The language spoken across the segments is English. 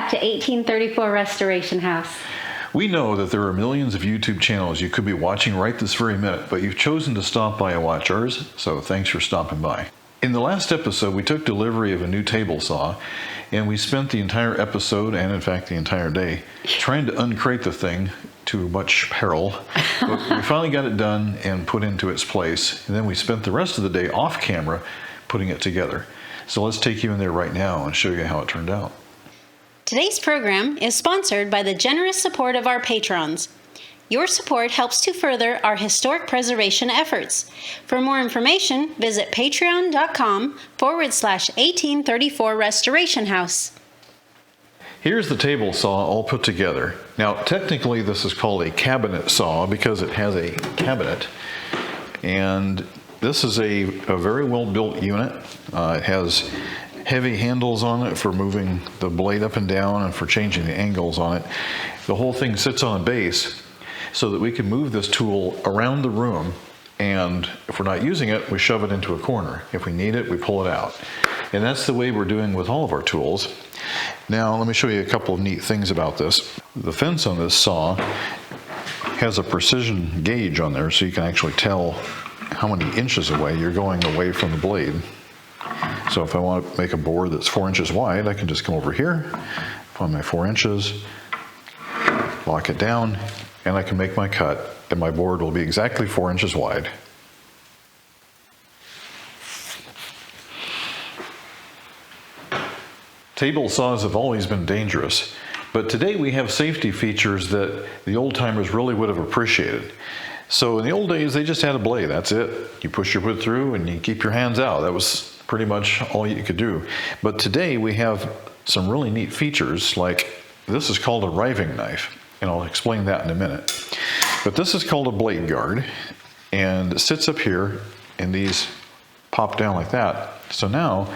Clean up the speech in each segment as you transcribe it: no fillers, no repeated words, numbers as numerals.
back to 1834 Restoration House. We know that there are millions of YouTube channels you could be watching right this very minute, but you've chosen to stop by and watch ours, so thanks for stopping by. In the last episode, we took delivery of a new table saw, and we spent the entire episode, and in fact the entire day, trying to uncrate the thing to much peril. But we finally got it done and put into its place, and then we spent the rest of the day off camera putting it together. So let's take you in there right now and show you how it turned out. Today's program is sponsored by the generous support of our patrons. Your support helps to further our historic preservation efforts. For more information, visit patreon.com/1834 Restoration House. Here's the table saw all put together. Now, technically this is called a cabinet saw because it has a cabinet. And this is a very well-built unit. It has heavy handles on it for moving the blade up and down and for changing the angles on it. The whole thing sits on a base so that we can move this tool around the room, and if we're not using it, we shove it into a corner. If we need it, we pull it out. And that's the way we're doing with all of our tools. Now, let me show you a couple of neat things about this. The fence on this saw has a precision gauge on there, so you can actually tell how many inches away you're going away from the blade. So if I want to make a board that's 4 inches wide, I can just come over here, find my 4 inches, lock it down, and I can make my cut, and my board will be exactly 4 inches wide. Table saws have always been dangerous, but today we have safety features that the old timers really would have appreciated. So in the old days, they just had a blade, that's it. You push your wood through and you keep your hands out. That was pretty much all you could do. But today we have some really neat features, like this is called a riving knife, and I'll explain that in a minute. But this is called a blade guard, and it sits up here, and these pop down like that. So now,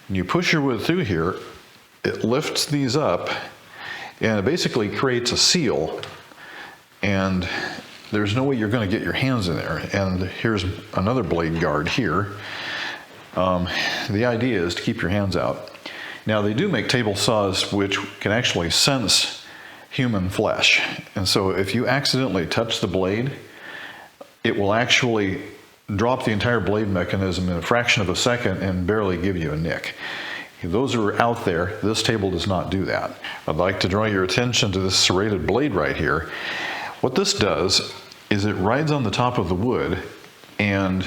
when you push your wood through here, it lifts these up, and it basically creates a seal, and there's no way you're going to get your hands in there. And here's another blade guard here. The idea is to keep your hands out. Now, they do make table saws which can actually sense human flesh, and so if you accidentally touch the blade, it will actually drop the entire blade mechanism in a fraction of a second and barely give you a nick. Those are out there. This table does not do that. I'd like to draw your attention to this serrated blade right here. What this does is it rides on the top of the wood, and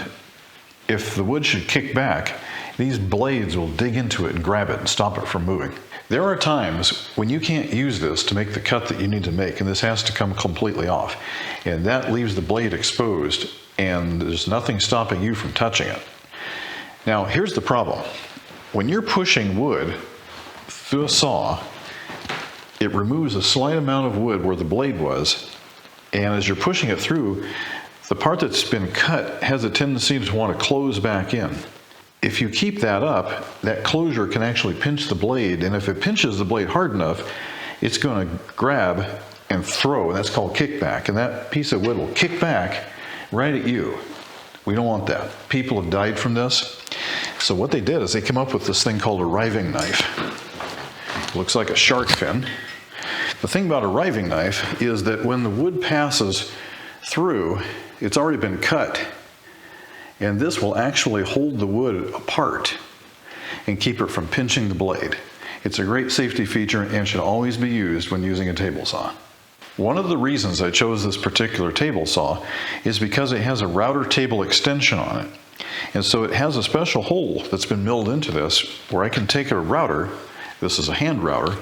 if the wood should kick back, these blades will dig into it and grab it and stop it from moving. There are times when you can't use this to make the cut that you need to make, and this has to come completely off. And that leaves the blade exposed, and there's nothing stopping you from touching it. Now, here's the problem. When you're pushing wood through a saw, it removes a slight amount of wood where the blade was, and as you're pushing it through, the part that's been cut has a tendency to want to close back in. If you keep that up, that closure can actually pinch the blade, and if it pinches the blade hard enough, it's going to grab and throw, and that's called kickback, and that piece of wood will kick back right at you. We don't want that. People have died from this. So what they did is they came up with this thing called a riving knife. It looks like a shark fin. The thing about a riving knife is that when the wood passes through, it's already been cut. And this will actually hold the wood apart and keep it from pinching the blade. It's a great safety feature and should always be used when using a table saw. One of the reasons I chose this particular table saw is because it has a router table extension on it. And so it has a special hole that's been milled into this where I can take a router, this is a hand router,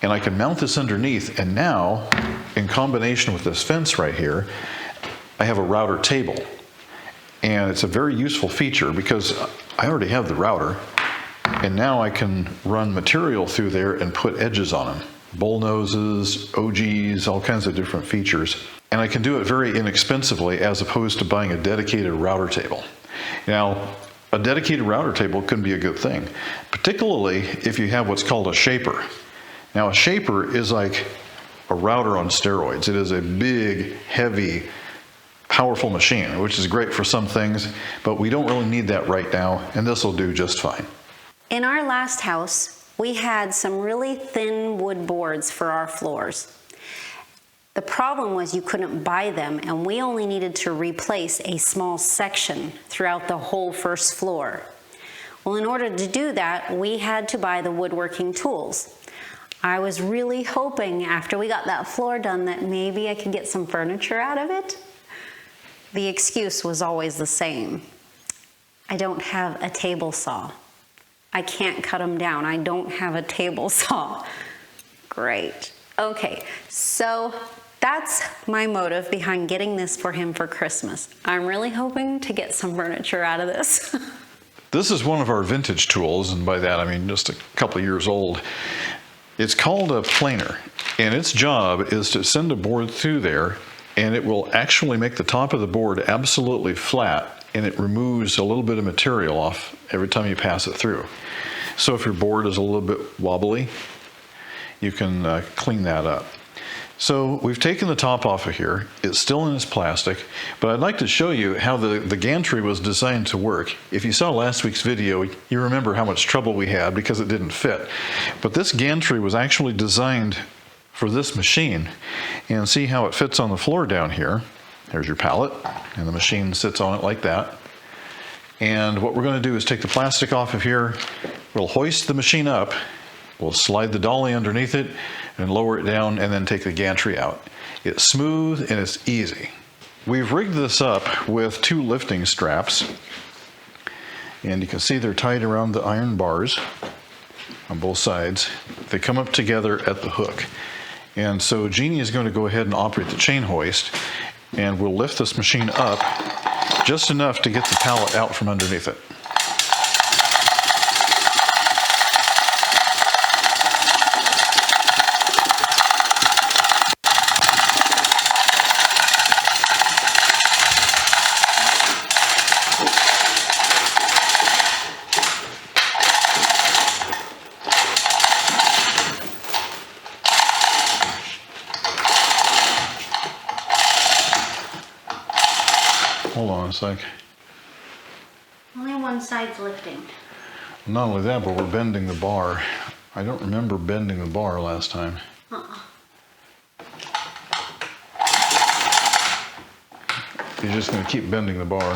and I can mount this underneath, and now, in combination with this fence right here, I have a router table. And it's a very useful feature because I already have the router, and now I can run material through there and put edges on them. Bull noses, OGs, all kinds of different features. And I can do it very inexpensively as opposed to buying a dedicated router table. Now, a dedicated router table can be a good thing, particularly if you have what's called a shaper. Now, a shaper is like a router on steroids. It is a big, heavy, powerful machine, which is great for some things, but we don't really need that right now, and this will do just fine. In our last house, we had some really thin wood boards for our floors. The problem was you couldn't buy them, and we only needed to replace a small section throughout the whole first floor. Well, in order to do that, we had to buy the woodworking tools. I was really hoping after we got that floor done that maybe I could get some furniture out of it. The excuse was always the same. I don't have a table saw. I can't cut them down. I don't have a table saw. Great. Okay, so that's my motive behind getting this for him for Christmas. I'm really hoping to get some furniture out of this. This is one of our vintage tools, and by that I mean just a couple of years old. It's called a planer, and its job is to send a board through there, and it will actually make the top of the board absolutely flat, and it removes a little bit of material off every time you pass it through. So if your board is a little bit wobbly, you can clean that up. So we've taken the top off of here. It's still in its plastic, but I'd like to show you how the gantry was designed to work. If you saw last week's video, you remember how much trouble we had because it didn't fit. But this gantry was actually designed for this machine. And see how it fits on the floor down here. There's your pallet, and the machine sits on it like that. And what we're going to do is take the plastic off of here. We'll hoist the machine up. We'll slide the dolly underneath it and lower it down, and then take the gantry out. It's smooth and it's easy. We've rigged this up with 2 lifting straps, and you can see they're tied around the iron bars on both sides. They come up together at the hook. And so Jeannie is going to go ahead and operate the chain hoist, and we'll lift this machine up just enough to get the pallet out from underneath it. Hold on a sec. Only one side's lifting. Not only that, but we're bending the bar. I don't remember bending the bar last time. You're just going to keep bending the bar.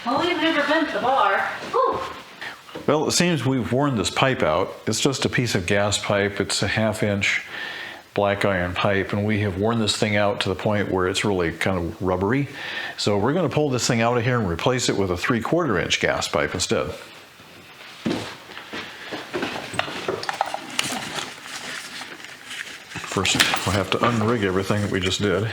Well, we've never bent the bar. Ooh. Well, it seems we've worn this pipe out. It's just a piece of gas pipe. It's a 1/2-inch black iron pipe, and we have worn this thing out to the point where it's really kind of rubbery. So we're going to pull this thing out of here and replace it with a 3/4-inch gas pipe instead. First, we'll have to unrig everything that we just did.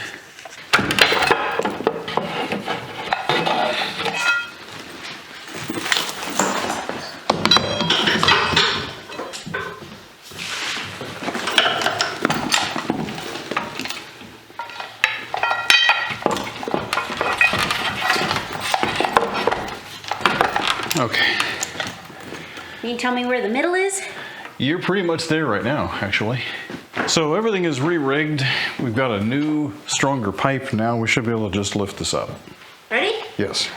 Okay. Can you tell me where the middle is? You're pretty much there right now, actually. So everything is re-rigged. We've got a new, stronger pipe now. We should be able to just lift this up. Ready? Yes.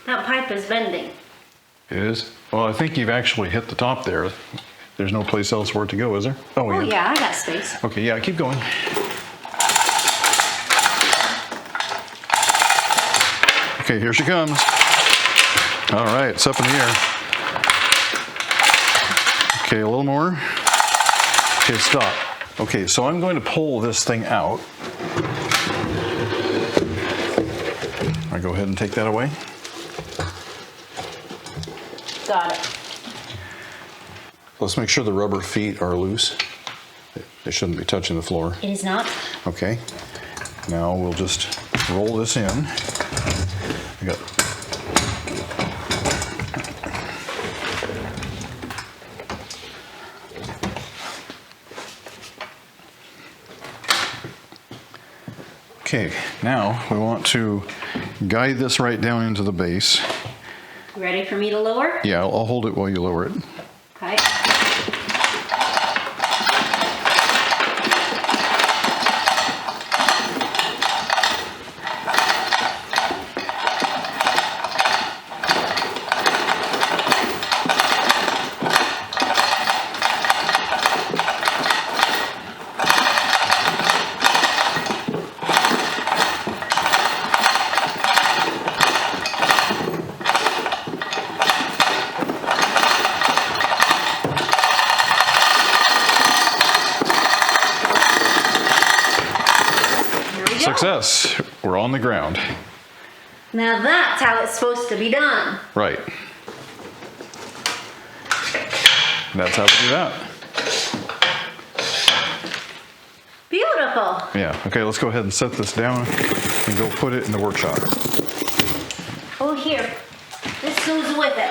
That pipe is bending. It is? Well, I think you've actually hit the top there. There's no place else for it to go, is there? Oh yeah, I got space. Okay, yeah, keep going. Okay, here she comes. All right, it's up in the air. Okay, a little more. Okay, stop. Okay, so I'm going to pull this thing out. I go ahead and take that away. Got it. Let's make sure the rubber feet are loose. They shouldn't be touching the floor. It is not. Okay. Now we'll just roll this in. I got Okay, now we want to guide this right down into the base. Ready for me to lower? Yeah, I'll hold it while you lower it. Okay. Success. We're on the ground. Now that's how it's supposed to be done. Right. That's how we do that. Beautiful. Yeah. Okay, let's go ahead and set this down and go put it in the workshop. Oh, here. This goes with it.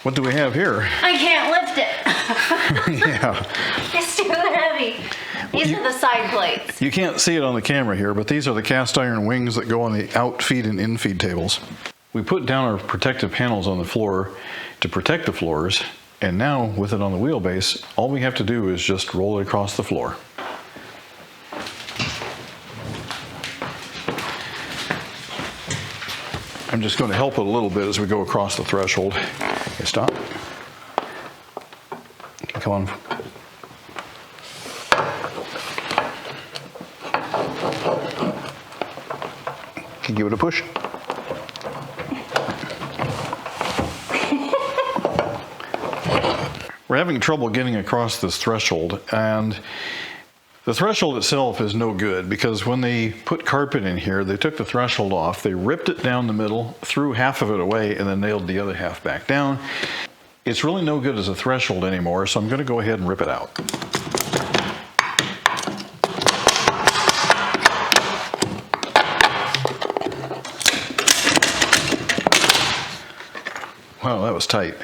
What do we have here? I can't lift it. Yeah. It's too heavy. These are the side plates. You can't see it on the camera here, but these are the cast iron wings that go on the outfeed and infeed tables. We put down our protective panels on the floor to protect the floors, and now with it on the wheelbase, all we have to do is just roll it across the floor. I'm just going to help it a little bit as we go across the threshold. Okay, stop. Come on. Can you give it a push? We're having trouble getting across this threshold, and the threshold itself is no good because when they put carpet in here, they took the threshold off, they ripped it down the middle, threw half of it away, and then nailed the other half back down. It's really no good as a threshold anymore, so I'm going to go ahead and rip it out. Wow, that was tight.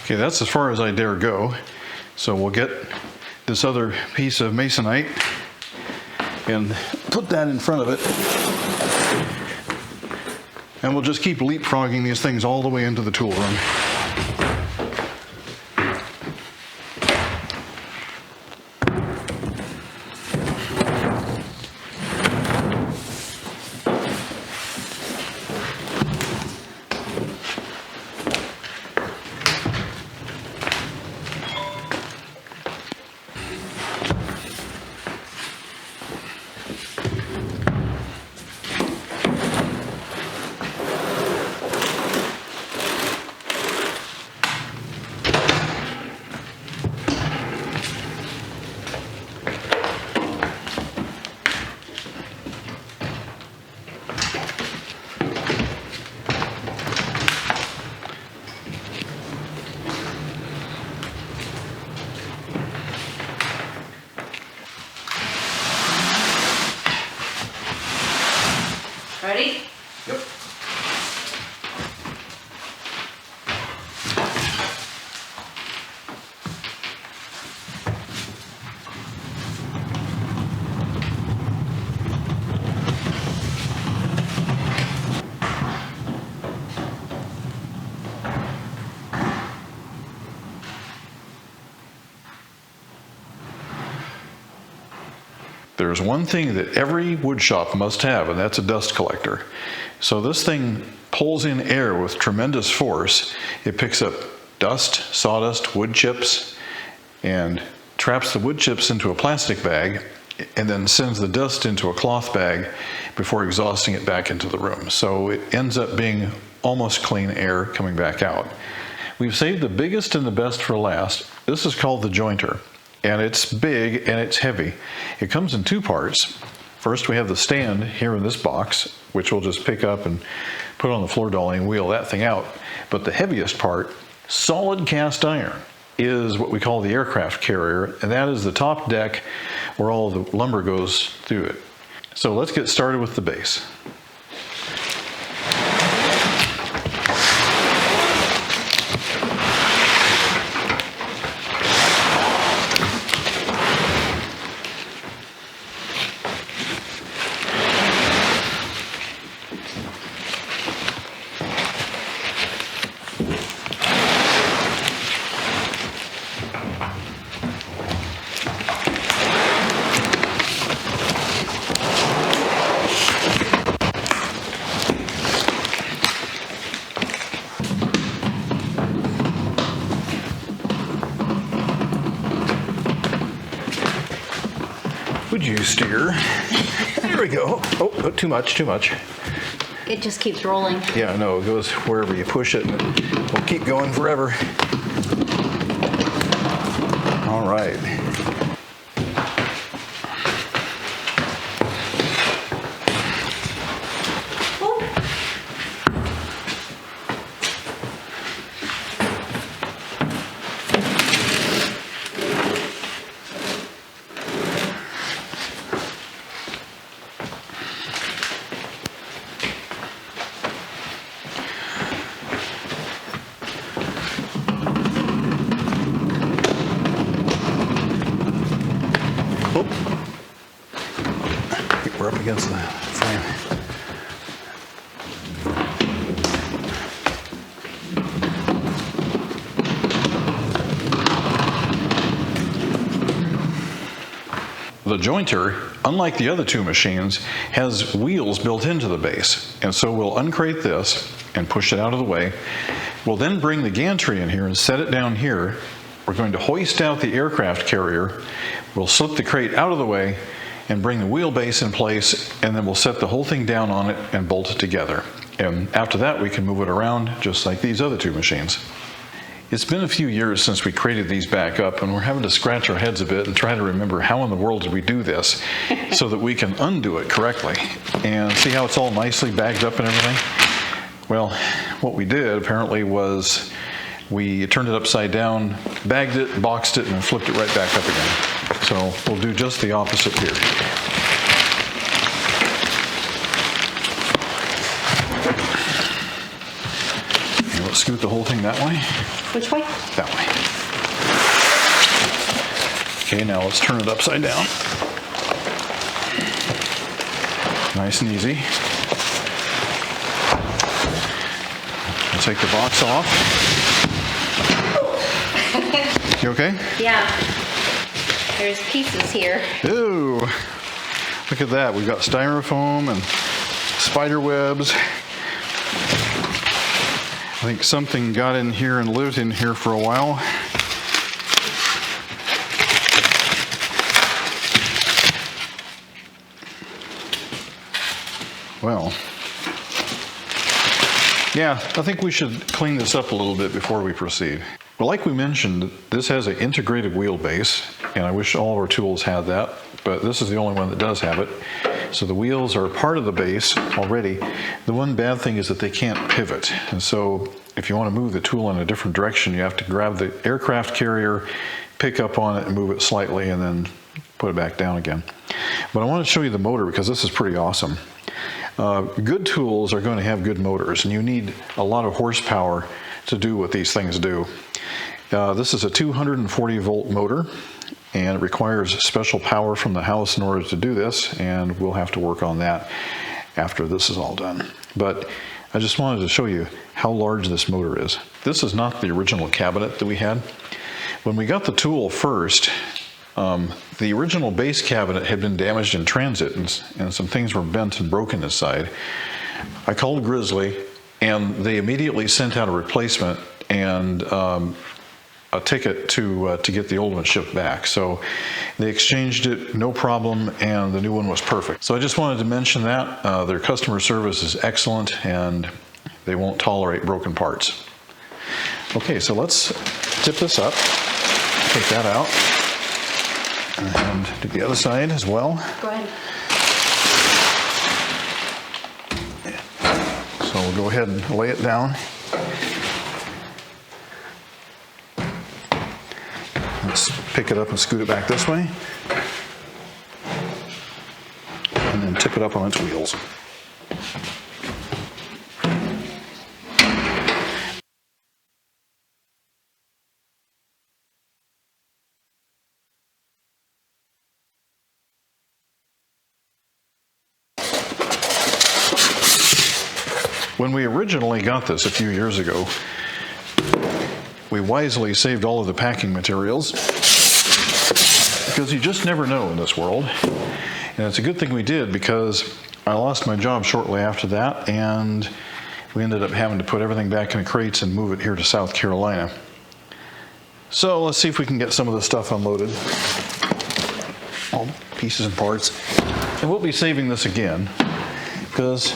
Okay, that's as far as I dare go. So we'll get this other piece of masonite and put that in front of it. And we'll just keep leapfrogging these things all the way into the tool room. Ready? Yep. There's one thing that every wood shop must have, and that's a dust collector. So this thing pulls in air with tremendous force. It picks up dust, sawdust, wood chips, and traps the wood chips into a plastic bag, and then sends the dust into a cloth bag before exhausting it back into the room. So it ends up being almost clean air coming back out. We've saved the biggest and the best for last. This is called the jointer, and it's big and it's heavy. It comes in two parts. First, we have the stand here in this box, which we'll just pick up and put on the floor dolly and wheel that thing out. But the heaviest part, solid cast iron, is what we call the aircraft carrier, and that is the top deck where all the lumber goes through it. So let's get started with the base. Would you steer? There we go. Oh, too much, too much. It just keeps rolling. Yeah, no, it goes wherever you push it. We'll keep going forever. All right. We're up against the frame. The jointer, unlike the other two machines, has wheels built into the base. And so we'll uncrate this and push it out of the way. We'll then bring the gantry in here and set it down here. We're going to hoist out the aircraft carrier. We'll slip the crate out of the way and bring the wheelbase in place, and then we'll set the whole thing down on it and bolt it together. And after that, we can move it around just like these other two machines. It's been a few years since we crated these back up, and we're having to scratch our heads a bit and try to remember how in the world did we do this so that we can undo it correctly. And see how it's all nicely bagged up and everything? Well, what we did apparently was we turned it upside down, bagged it, boxed it, and then flipped it right back up again. So we'll do just the opposite here. And let's scoot the whole thing that way. Which way? That way. Okay, now let's turn it upside down. Nice and easy. We'll take the box off. You okay? Yeah. There's pieces here. Ooh, look at that. We've got styrofoam and spider webs. I think something got in here and lived in here for a while. Well, yeah, I think we should clean this up a little bit before we proceed. Well, like we mentioned, this has an integrated wheelbase, and I wish all of our tools had that, but this is the only one that does have it. So the wheels are part of the base already. The one bad thing is that they can't pivot, and so if you want to move the tool in a different direction, you have to grab the aircraft carrier, pick up on it and move it slightly, and then put it back down again. But I want to show you the motor because this is pretty awesome. Good tools are going to have good motors, and you need a lot of horsepower to do what these things do. This is a 240 volt motor, and it requires special power from the house in order to do this, and we'll have to work on that after this is all done. But I just wanted to show you how large this motor is. This is not the original cabinet that we had. When we got the tool first, the original base cabinet had been damaged in transit, and some things were bent and broken inside. I called Grizzly, and they immediately sent out a replacement and a ticket to get the old one shipped back. So they exchanged it, no problem, and the new one was perfect. So I just wanted to mention that. Their customer service is excellent, and they won't tolerate broken parts. Okay, so let's tip this up, take that out, and do the other side as well. Go ahead. So we'll go ahead and lay it down. Let's pick it up and scoot it back this way. And then tip it up on its wheels. When we originally got this a few years ago, we wisely saved all of the packing materials because you just never know in this world. And it's a good thing we did because I lost my job shortly after that, and we ended up having to put everything back in crates and move it here to South Carolina. So let's see if we can get some of the stuff unloaded. All pieces and parts. And we'll be saving this again because,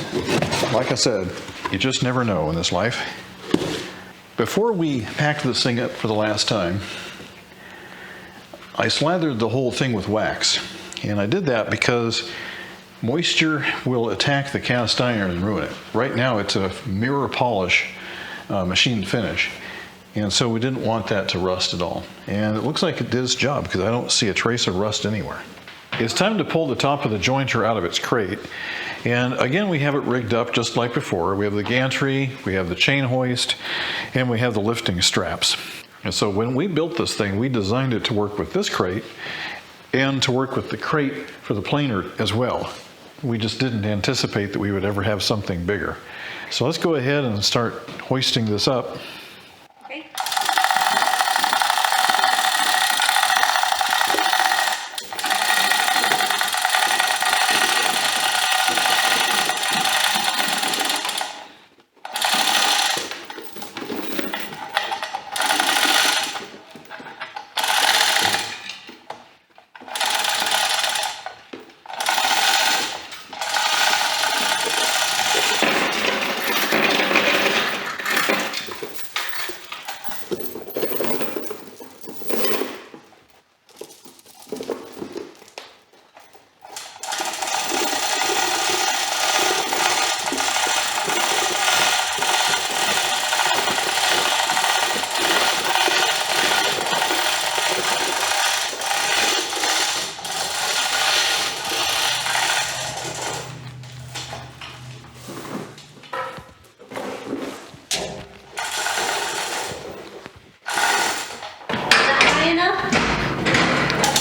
like I said, you just never know in this life. Before we packed this thing up for the last time, I slathered the whole thing with wax. And I did that because moisture will attack the cast iron and ruin it. Right now it's a mirror polish machined finish. And so we didn't want that to rust at all. And it looks like it did its job because I don't see a trace of rust anywhere. It's time to pull the top of the jointer out of its crate. And again, we have it rigged up just like before. We have the gantry, we have the chain hoist, and we have the lifting straps. And so when we built this thing, we designed it to work with this crate and to work with the crate for the planer as well. We just didn't anticipate that we would ever have something bigger. So let's go ahead and start hoisting this up. Okay.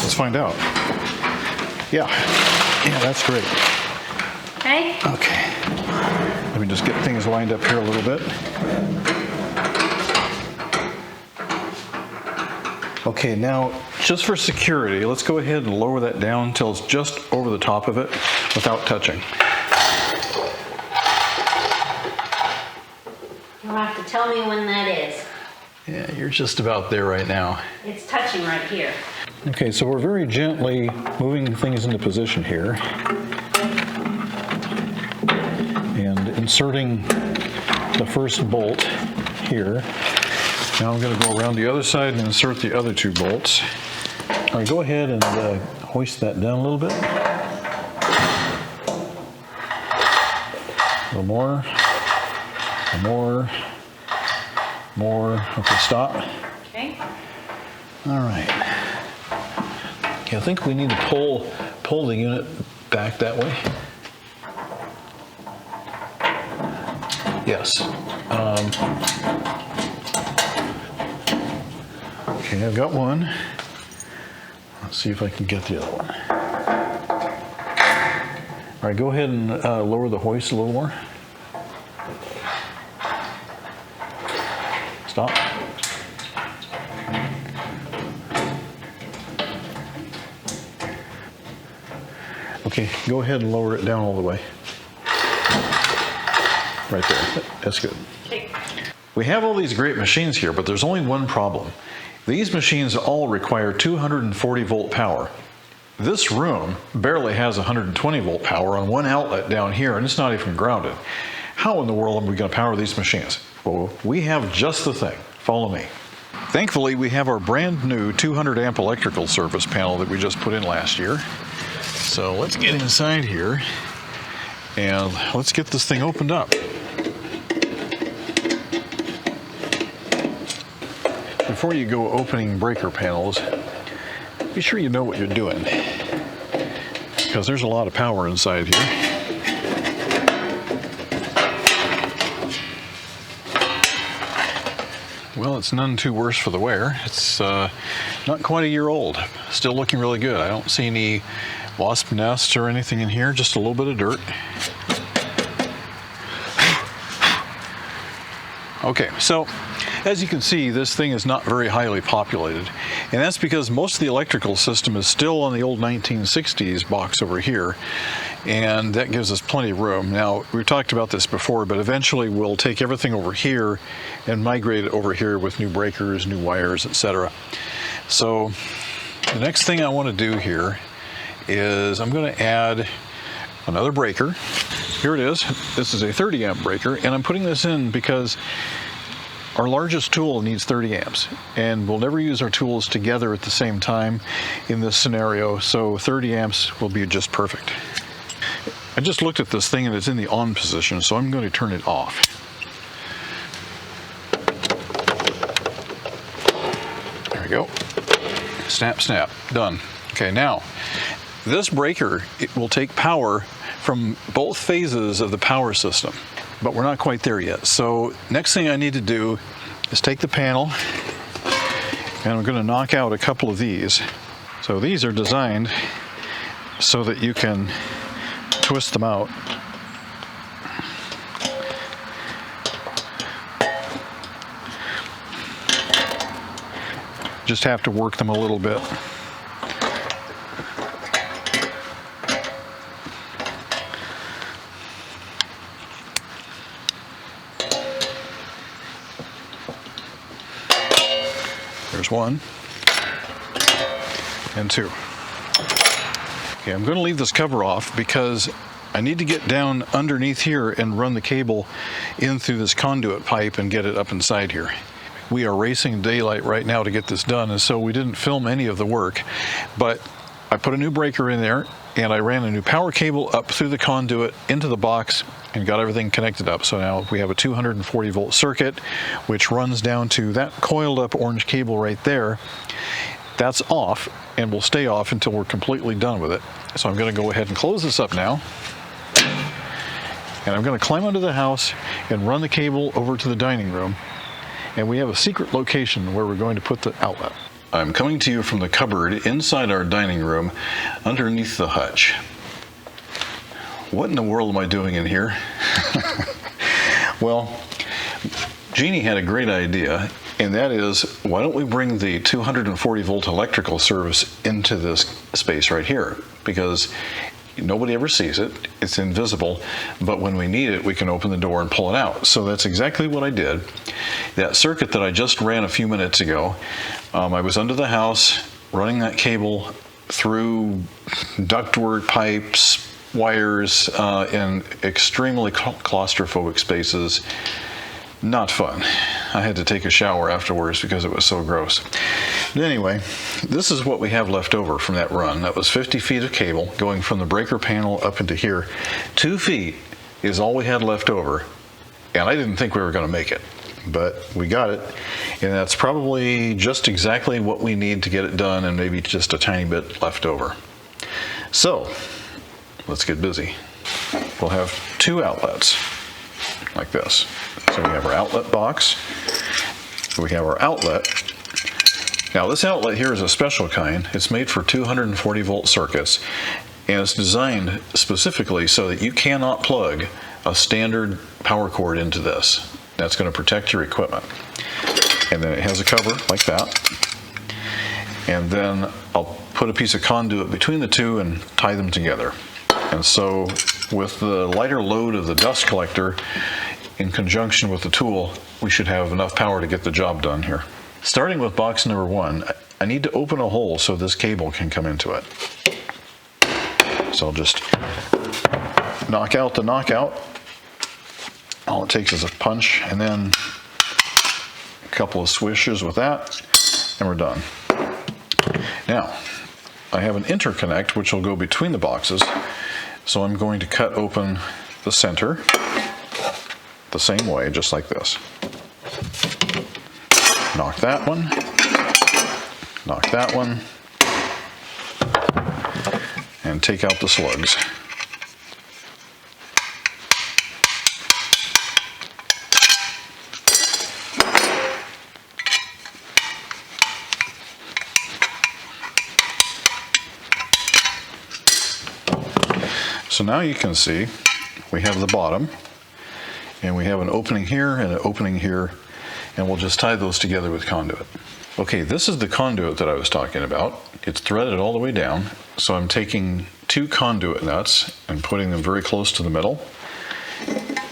Let's find out. Yeah, that's great. Okay. Okay, let me just get things lined up here a little bit. Okay, now just for security, let's go ahead and lower that down until it's just over the top of it without touching. You'll have to tell me when that is. Yeah, you're just about there right now. It's touching right here. Okay, so we're very gently moving things into position here and inserting the first bolt here. Now I'm going to go around the other side and insert the other two bolts. All right, go ahead and hoist that down a little bit. A little more, more. Okay, stop. Okay. All right. Okay, I think we need to pull the unit back that way. Yes. Okay, I've got one. Let's see if I can get the other one. All right, go ahead and lower the hoist a little more. Stop. Okay, go ahead and lower it down all the way. Right there. That's good. Okay. We have all these great machines here, but there's only one problem. These machines all require 240 volt power. This room barely has 120 volt power on one outlet down here, and it's not even grounded. How in the world are we going to power these machines? Well, we have just the thing. Follow me. Thankfully, we have our brand new 200 amp electrical service panel that we just put in last year. So let's get inside here and let's get this thing opened up. Before you go opening breaker panels, be sure you know what you're doing, because there's a lot of power inside here. Well, it's none too worse for the wear. It's not quite a year old. Still looking really good. I don't see any wasp nests or anything in here, just a little bit of dirt. Okay, so As you can see, this thing is not very highly populated, and that's because most of the electrical system is still on the old 1960s box over here, and that gives us plenty of room. Now, we've talked about this before, but eventually we'll take everything over here and migrate it over here with new breakers, new wires, etc. So the next thing I want to do here is I'm going to add another breaker. Here it is. This is a 30 amp breaker, and I'm putting this in because our largest tool needs 30 amps, and we'll never use our tools together at the same time in this scenario, so 30 amps will be just perfect. I just looked at this thing and it's in the on position, so I'm going to turn it off. There we go. Snap, snap, done. Okay, now this breaker, it will take power from both phases of the power system, but we're not quite there yet. So next thing I need to do is take the panel, and I'm going to knock out a couple of these. So these are designed so that you can twist them out. Just have to work them a little bit. There's one and two. Okay, I'm going to leave this cover off because I need to get down underneath here and run the cable in through this conduit pipe and get it up inside here. We are racing daylight right now to get this done, and so we didn't film any of the work, but I put a new breaker in there and I ran a new power cable up through the conduit into the box and got everything connected up. So now we have a 240 volt circuit which runs down to that coiled up orange cable right there. That's off and will stay off until we're completely done with it. So I'm going to go ahead and close this up now, and I'm going to climb under the house and run the cable over to the dining room, and we have a secret location where we're going to put the outlet. I'm coming to you from the cupboard inside our dining room underneath the hutch. What in the world am I doing in here? Well, Jeannie had a great idea, and that is, why don't we bring the 240 volt electrical service into this space right here? Because nobody ever sees it, it's invisible, but when we need it, we can open the door and pull it out. So that's exactly what I did. That circuit that I just ran a few minutes ago, I was under the house running that cable through ductwork, pipes, wires, in extremely claustrophobic spaces. Not fun. I had to take a shower afterwards because it was so gross. But anyway, this is what we have left over from that run. That was 50 feet of cable going from the breaker panel up into here. 2 feet is all we had left over, and I didn't think we were going to make it, but we got it, and that's probably just exactly what we need to get it done, and maybe just a tiny bit left over. So let's get busy. We'll have 2 outlets like this. So we have our outlet box, we have our outlet. Now this outlet here is a special kind. It's made for 240 volt circuits, and it's designed specifically so that you cannot plug a standard power cord into this. That's going to protect your equipment. And then it has a cover like that. And then I'll put a piece of conduit between the two and tie them together. And so with the lighter load of the dust collector in conjunction with the tool, we should have enough power to get the job done here. Starting with box number 1, I need to open a hole so this cable can come into it. So I'll just knock out the knockout. All it takes is a punch and then a couple of swishes with that, and we're done. Now, I have an interconnect which will go between the boxes, so I'm going to cut open the center the same way, just like this. Knock that one, knock that one, and take out the slugs. So now you can see we have the bottom, and we have an opening here and an opening here, and we'll just tie those together with conduit. Okay, this is the conduit that I was talking about. It's threaded all the way down, so I'm taking 2 conduit nuts and putting them very close to the middle,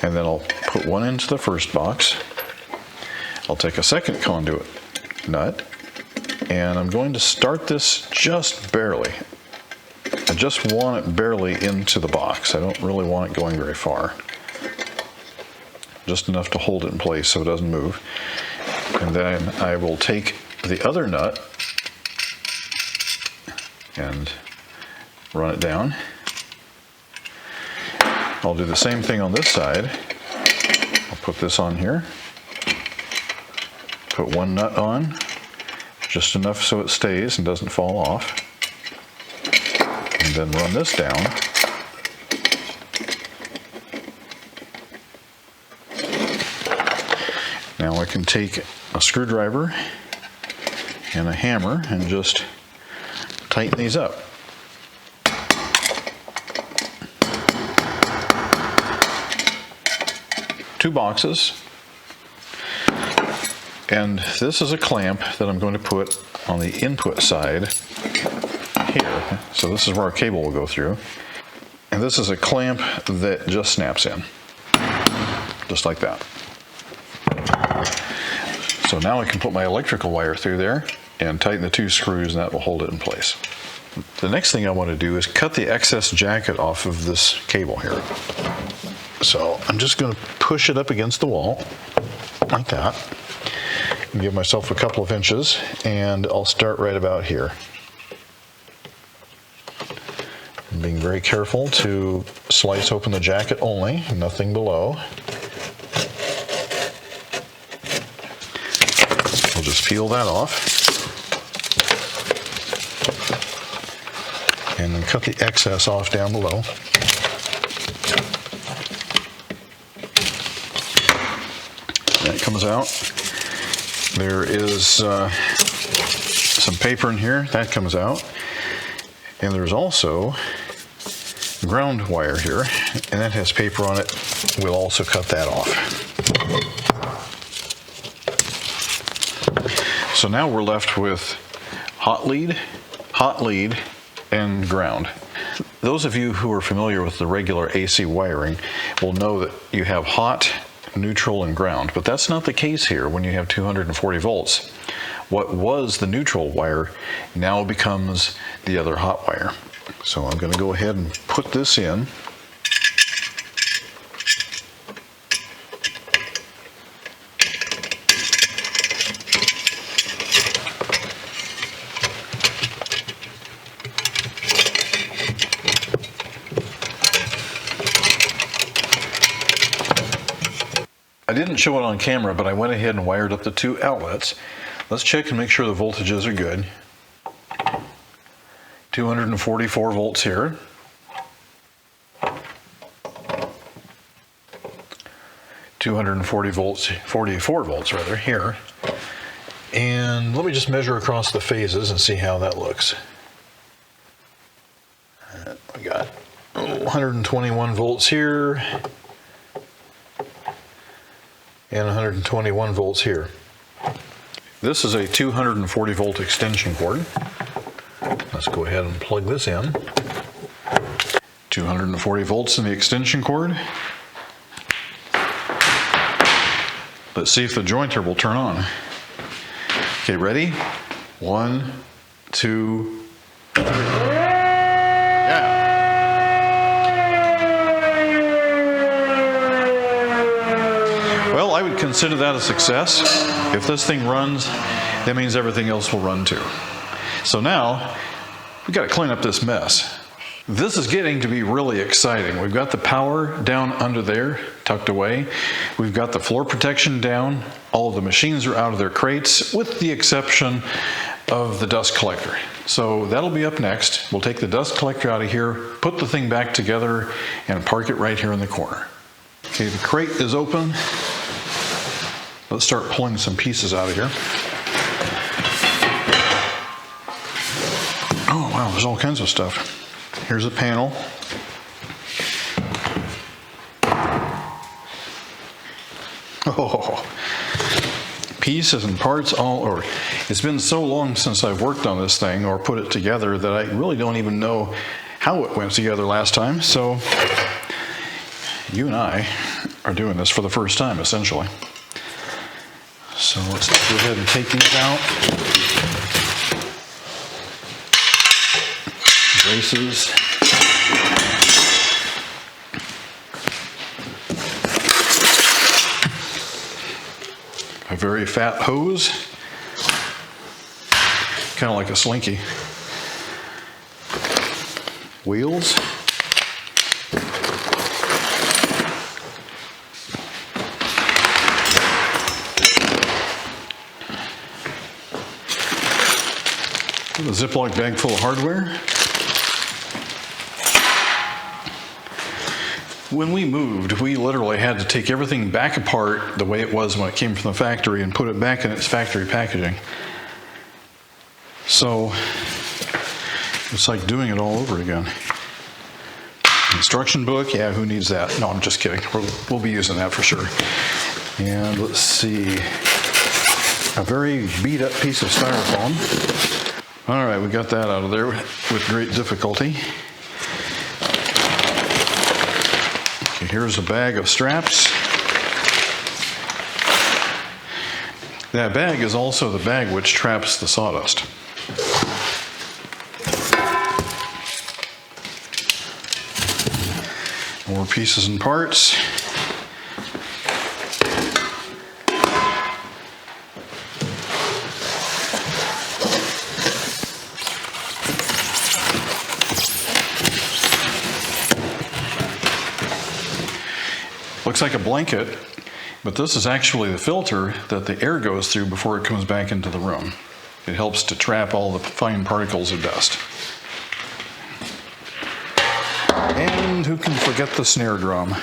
and then I'll put one into the first box. I'll take a second conduit nut, and I'm going to start this just barely. I just want it barely into the box. I don't really want it going very far. Just enough to hold it in place so it doesn't move. And then I will take the other nut and run it down. I'll do the same thing on this side. I'll put this on here. Put one nut on, just enough so it stays and doesn't fall off. And then run this down. Now I can take a screwdriver and a hammer and just tighten these up. Two boxes. And this is a clamp that I'm going to put on the input side here. So this is where our cable will go through. And this is a clamp that just snaps in. Just like that. So now I can put my electrical wire through there and tighten the 2 screws, and that will hold it in place. The next thing I want to do is cut the excess jacket off of this cable here. So I'm just going to push it up against the wall like that. And give myself a couple of inches, and I'll start right about here. I'm being very careful to slice open the jacket only, nothing below. We'll just peel that off. And then cut the excess off down below. That comes out. There is some paper in here, that comes out. And there's also ground wire here, and that has paper on it. We'll also cut that off. So now we're left with hot lead, and ground. Those of you who are familiar with the regular AC wiring will know that you have hot, neutral, and ground, but that's not the case here when you have 240 volts. What was the neutral wire now becomes the other hot wire. So I'm going to go ahead and put this in. I didn't show it on camera, but I went ahead and wired up the 2 outlets. Let's check and make sure the voltages are good. 244 volts here. 240 volts, 44 volts rather, here. And let me just measure across the phases and see how that looks. We got 121 volts here. And 121 volts here. This is a 240 volt extension cord. Let's go ahead and plug this in. 240 volts in the extension cord. Let's see if the jointer will turn on. Okay, ready? 1, 2, 3. Yeah. Well, I would consider that a success. If this thing runs, that means everything else will run too. So now, we've got to clean up this mess. This is getting to be really exciting. We've got the power down under there, tucked away. We've got the floor protection down. All of the machines are out of their crates, with the exception of the dust collector. So that'll be up next. We'll take the dust collector out of here, put the thing back together, and park it right here in the corner. Okay, the crate is open. Let's start pulling some pieces out of here. Oh wow, there's all kinds of stuff. Here's a panel. Oh, pieces and parts or it's been so long since I've worked on this thing or put it together that I really don't even know how it went together last time. So you and I are doing this for the first time, essentially. So let's go ahead and take these out. Braces. A very fat hose, kind of like a slinky. Wheels. A Ziploc bag full of hardware. When we moved, we literally had to take everything back apart the way it was when it came from the factory and put it back in its factory packaging. So it's like doing it all over again. Instruction book, yeah, who needs that? No, I'm just kidding. We'll be using that for sure. And let's see, a very beat up piece of styrofoam. All right, we got that out of there with great difficulty. Here's a bag of straps. That bag is also the bag which traps the sawdust. More pieces and parts. Looks like a blanket, but this is actually the filter that the air goes through before it comes back into the room. It helps to trap all the fine particles of dust. And who can forget the snare drum?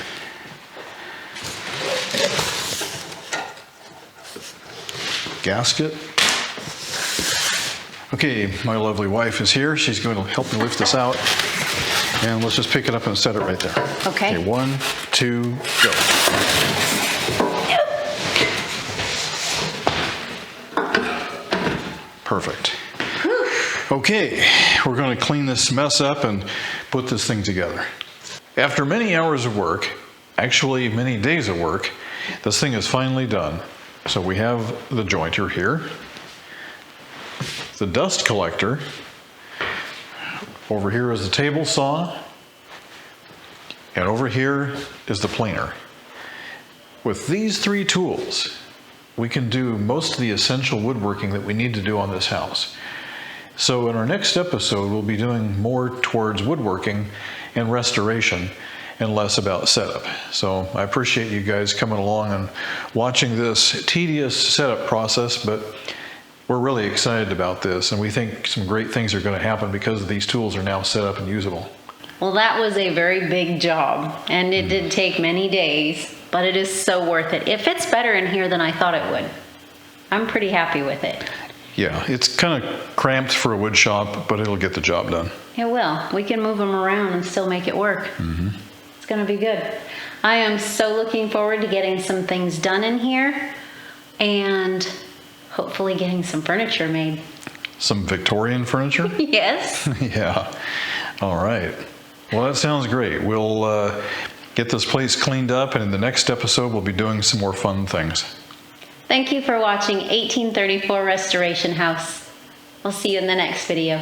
Gasket. Okay, my lovely wife is here. She's going to help me lift this out. And let's just pick it up and set it right there. Okay. Okay, 1, 2, go. Perfect. Okay, we're going to clean this mess up and put this thing together. After many hours of work, actually many days of work, this thing is finally done. So we have the jointer here, the dust collector. Over here is the table saw, and over here is the planer. With these three tools, we can do most of the essential woodworking that we need to do on this house. So in our next episode, we'll be doing more towards woodworking and restoration and less about setup. So I appreciate you guys coming along and watching this tedious setup process, but we're really excited about this, and we think some great things are going to happen because these tools are now set up and usable. Well, that was a very big job, and it did take many days, but it is so worth it. It fits better in here than I thought it would. I'm pretty happy with it. Yeah, it's kind of cramped for a wood shop, but it'll get the job done. It will. We can move them around and still make it work. Mm-hmm. It's going to be good. I am so looking forward to getting some things done in here and hopefully getting some furniture made. Some Victorian furniture? Yes. Yeah. All right. Well, that sounds great. We'll get this place cleaned up, and in the next episode, we'll be doing some more fun things. Thank you for watching 1834 Restoration House. We'll see you in the next video.